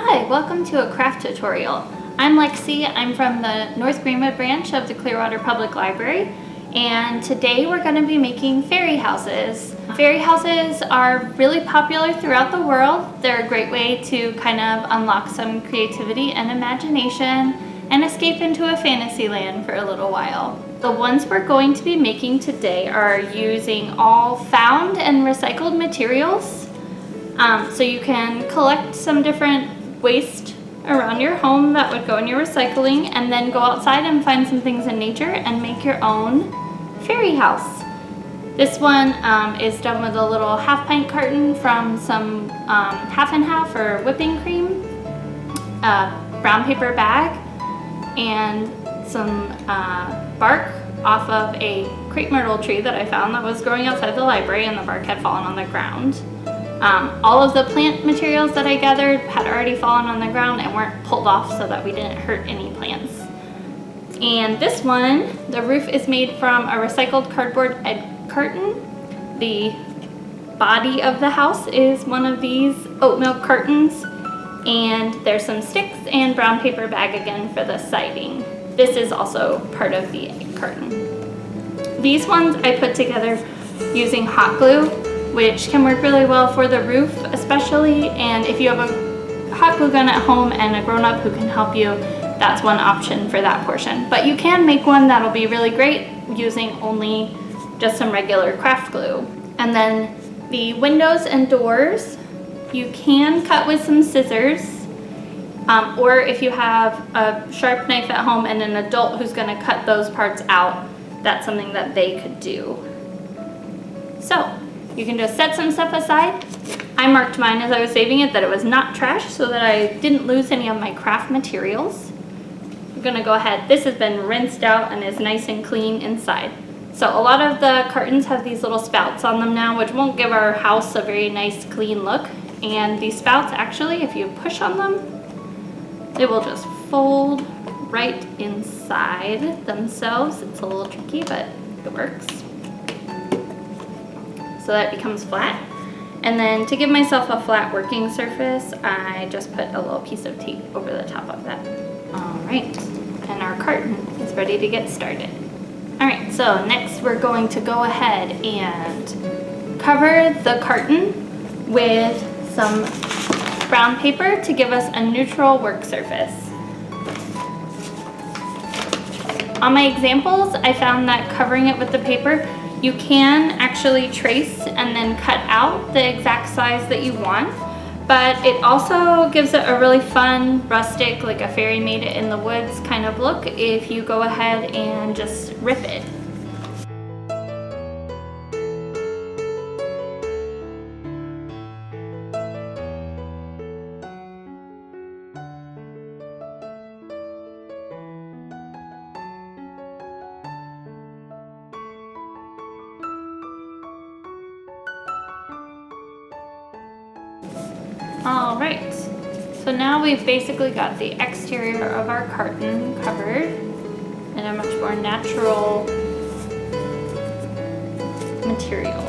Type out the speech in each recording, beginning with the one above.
Hi, welcome to a craft tutorial. I'm Lexie. I'm from the North Greenwood branch of the Clearwater Public Library, and today we're going to be making fairy houses. Fairy houses are really popular throughout the world. They're a great way to kind of unlock some creativity and imagination and escape into a fantasy land for a little while. The ones we're going to be making today are using all found and recycled materials. So you can collect some different waste around your home that would go in your recycling, and then go outside and find some things in nature and make your own fairy house. This one is done with a little half-pint carton from some half and half or whipping cream, a brown paper bag, and some bark off of a crepe myrtle tree that I found that was growing outside the library, and the bark had fallen on the ground. All of the plant materials that I gathered had already fallen on the ground and weren't pulled off so that we didn't hurt any plants. And this one, the roof is made from a recycled cardboard egg carton. The body of the house is one of these oat milk cartons, and there's some sticks and brown paper bag again for the siding. This is also part of the egg carton. These ones I put together using hot glue, which can work really well for the roof especially, and if you have a hot glue gun at home and a grown-up who can help you, that's one option for that portion. But you can make one that'll be really great using only just some regular craft glue. And then the windows and doors, you can cut with some scissors, or if you have a sharp knife at home and an adult who's going to cut those parts out, that's something that they could do. So you can just set some stuff aside. I marked mine as I was saving it that it was not trash so that I didn't lose any of my craft materials. I'm gonna go ahead, this has been rinsed out and is nice and clean inside. So a lot of the cartons have these little spouts on them now, which won't give our house a very nice clean look. And these spouts actually, if you push on them, they will just fold right inside themselves. It's a little tricky, but it works. So that becomes flat. And then to give myself a flat working surface, I just put a little piece of tape over the top of that. All right, and our carton is ready to get started. All right, so next we're going to go ahead and cover the carton with some brown paper to give us a neutral work surface. On my examples, I found that covering it with the paper, you can actually trace and then cut out the exact size that you want, but it also gives it a really fun, rustic, like a fairy made it in the woods kind of look if you go ahead and just rip it. All right, so now we've basically got the exterior of our carton covered in a much more natural material.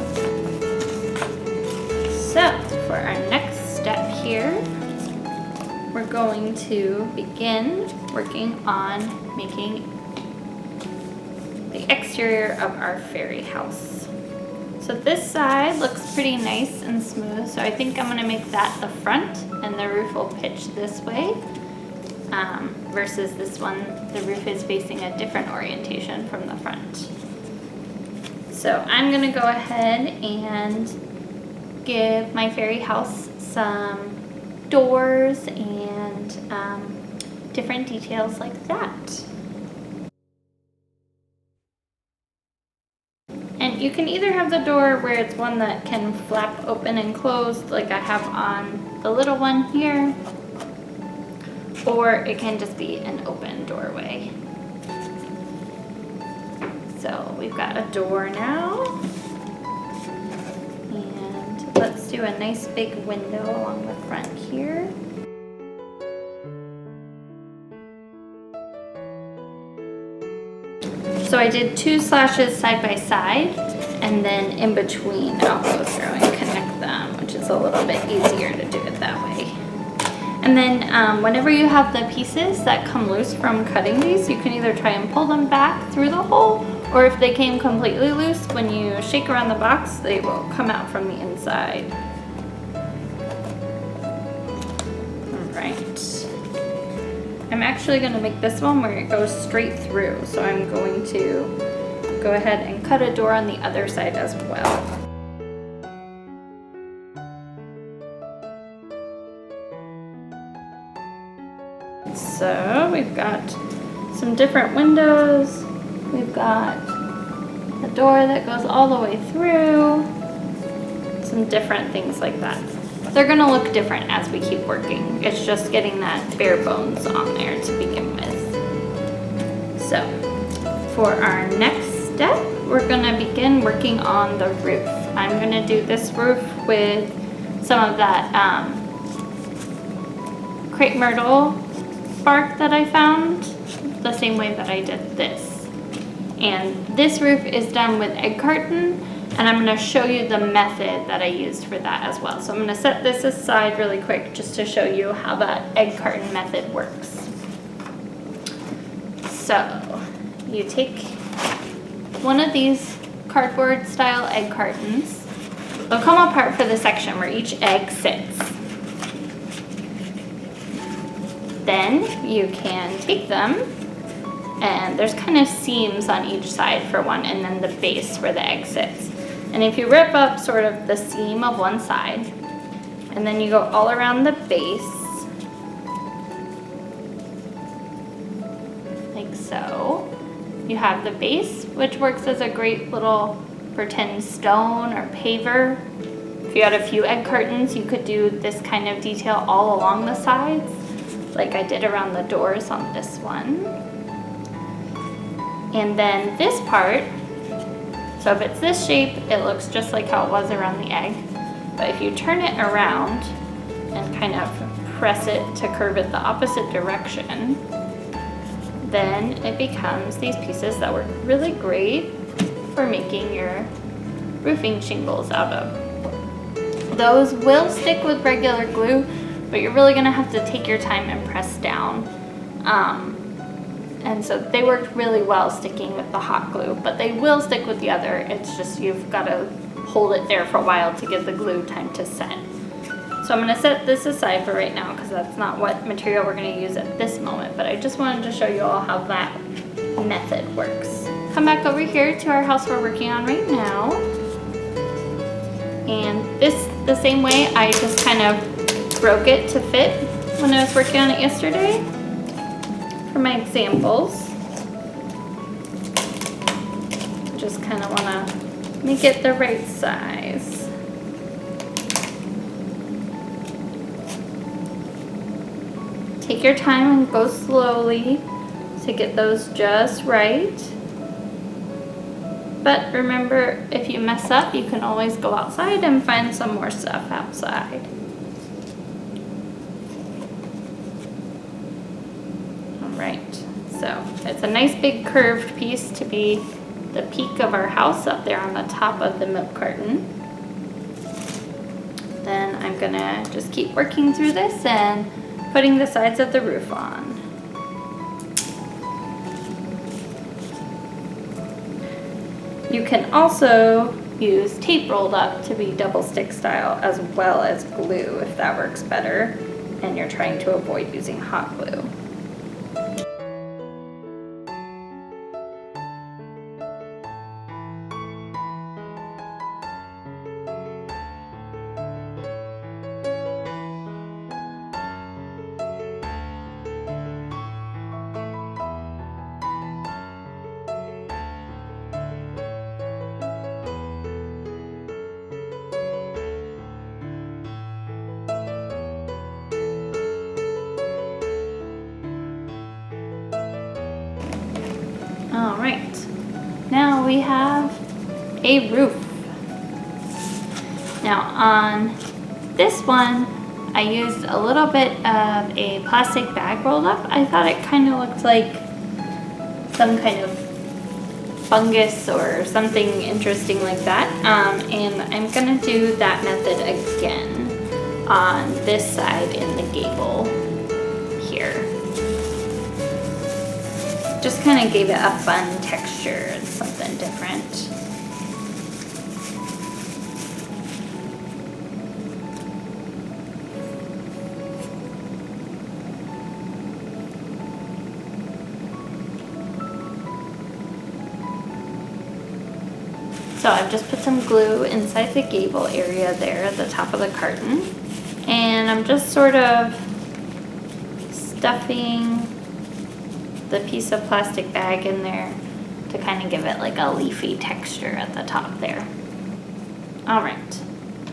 So for our next step here, we're going to begin working on making the exterior of our fairy house. So this side looks pretty nice and smooth, so I think I'm going to make that the front, and the roof will pitch this way, versus this one, the roof is facing a different orientation from the front. So I'm going to go ahead and give my fairy house some doors and different details like that. And you can either have the door where it's one that can flap open and close like I have on the little one here, or it can just be an open doorway. So we've got a door now, and let's do a nice big window along the front here. So I did 2 slashes side by side, and then in between I'll go through and connect them, which is a little bit easier to do it that way. And then whenever you have the pieces that come loose from cutting these, you can either try and pull them back through the hole, or if they came completely loose, when you shake around the box, they will come out from the inside. Alright. I'm actually going to make this one where it goes straight through, so I'm going to go ahead and cut a door on the other side as well. So we've got some different windows, we've got a door that goes all the way through, some different things like that. They're gonna look different as we keep working. It's just getting that bare bones on there to begin with. So for our next step, we're gonna begin working on the roof. I'm gonna do this roof with some of that crepe myrtle bark that I found, the same way that I did this. And this roof is done with egg carton, and I'm going to show you the method that I used for that as well. So I'm going to set this aside really quick just to show you how that egg carton method works. So you take one of these cardboard style egg cartons. They'll come apart for the section where each egg sits. Then you can take them, and there's kind of seams on each side for one, and then the base where the egg sits. And if you rip up sort of the seam of one side, and then you go all around the base, like so, you have the base, which works as a great little pretend stone or paver. If you had a few egg cartons, you could do this kind of detail all along the sides, like I did around the doors on this one. And then this part, so if it's this shape, it looks just like how it was around the egg. But if you turn it around and kind of press it to curve it the opposite direction, then it becomes these pieces that work really great for making your roofing shingles out of. Those will stick with regular glue, but you're really gonna have to take your time and press down. And so they worked really well sticking with the hot glue, but they will stick with the other. It's just you've gotta hold it there for a while to give the glue time to set. So I'm gonna set this aside for right now because that's not what material we're gonna use at this moment, but I just wanted to show you all how that method works. Come back over here to our house we're working on right now. And this, the same way, I just kind of broke it to fit when I was working on it yesterday for my examples. Just kind of want to make it the right size. Take your time and go slowly to get those just right. But remember, if you mess up, you can always go outside and find some more stuff outside. Alright, so it's a nice big curved piece to be the peak of our house up there on the top of the milk carton. Then I'm gonna just keep working through this and putting the sides of the roof on. You can also use tape rolled up to be double stick style as well as glue if that works better and you're trying to avoid using hot glue. Alright, now we have a roof. Now on this one, I used a little bit of a plastic bag rolled up. I thought it kind of looked like some kind of fungus or something interesting like that. And I'm gonna do that method again. on this side in the gable here. Just kind of gave it a fun texture and something different. So I've just put some glue inside the gable area there at the top of the carton. And I'm just sort of stuffing the piece of plastic bag in there to kind of give it like a leafy texture at the top there. All right,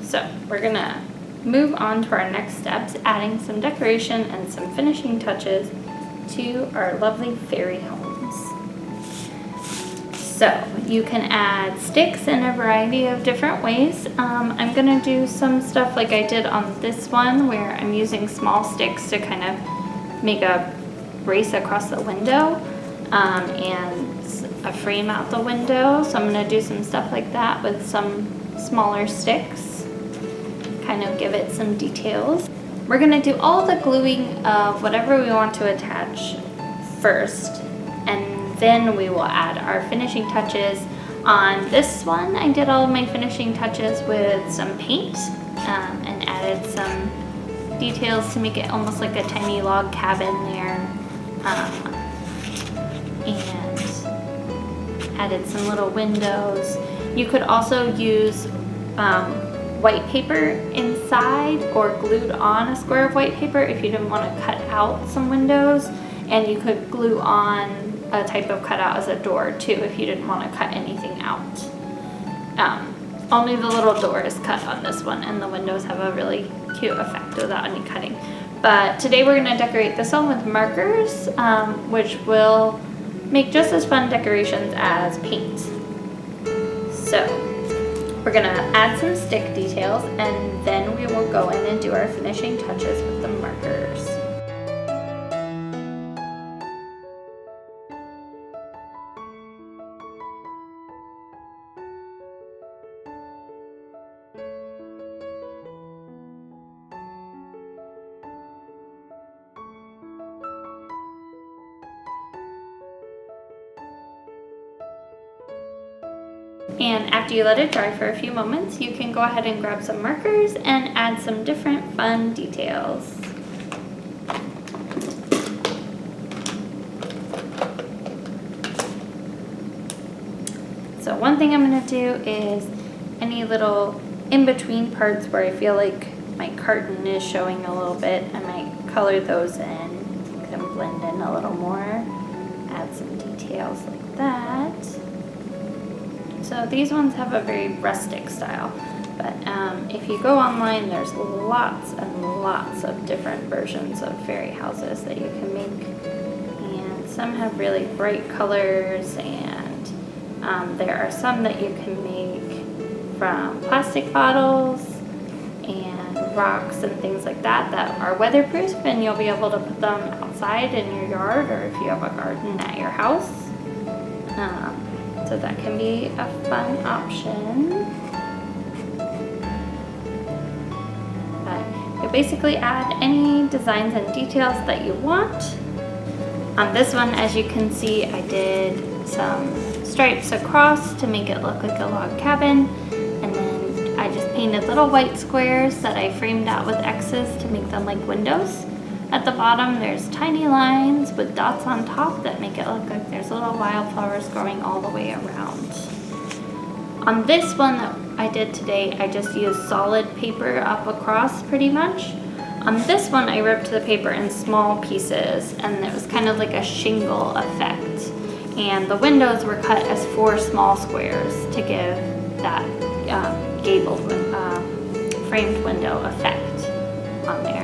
so we're gonna move on to our next steps, adding some decoration and some finishing touches to our lovely fairy homes. So you can add sticks in a variety of different ways. I'm gonna do some stuff like I did on this one where I'm using small sticks to kind of make a brace across the window and a frame out the window. So I'm gonna do some stuff like that with some smaller sticks, kind of give it some details. We're gonna do all the gluing of whatever we want to attach first, and then we will add our finishing touches. On this one, I did all of my finishing touches with some paint and added some details to make it almost like a tiny log cabin there. And added some little windows. You could also use white paper inside or glued on a square of white paper if you didn't want to cut out some windows, and you could glue on a type of cutout as a door too if you didn't want to cut anything out. Only the little door is cut on this one, and the windows have a really cute effect without any cutting. But today we're going to decorate this one with markers, which will make just as fun decorations as paint. So we're going to add some stick details, and then we will go in and do our finishing touches with the markers. And after you let it dry for a few moments, you can go ahead and grab some markers and add some different fun details. So one thing I'm going to do is any little in-between parts where I feel like my carton is showing a little bit, I might color those in, make them blend in a little more, add some details like that. So these ones have a very rustic style, but if you go online, there's lots and lots of different versions of fairy houses that you can make, and some have really bright colors, and there are some that you can make from plastic bottles and rocks and things like that that are weatherproof, and you'll be able to put them outside in your yard or if you have a garden at your house. So that can be a fun option. But you basically add any designs and details that you want. On this one, as you can see, I did some stripes across to make it look like a log cabin. And then I just painted little white squares that I framed out with X's to make them like windows. At the bottom, there's tiny lines with dots on top that make it look like there's little wildflowers growing all the way around. On this one that I did today, I just used solid paper up across pretty much. On this one, I ripped the paper in small pieces, and it was kind of like a shingle effect. And the windows were cut as 4 small squares to give that gabled framed window effect on there.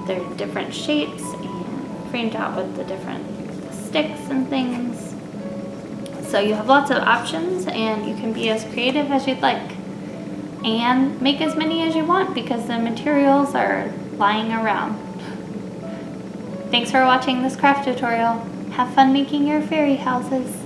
They're different shapes and framed out with the different sticks and things. So you have lots of options, and you can be as creative as you'd like and make as many as you want because the materials are lying around. Thanks for watching this craft tutorial. Have fun making your fairy houses.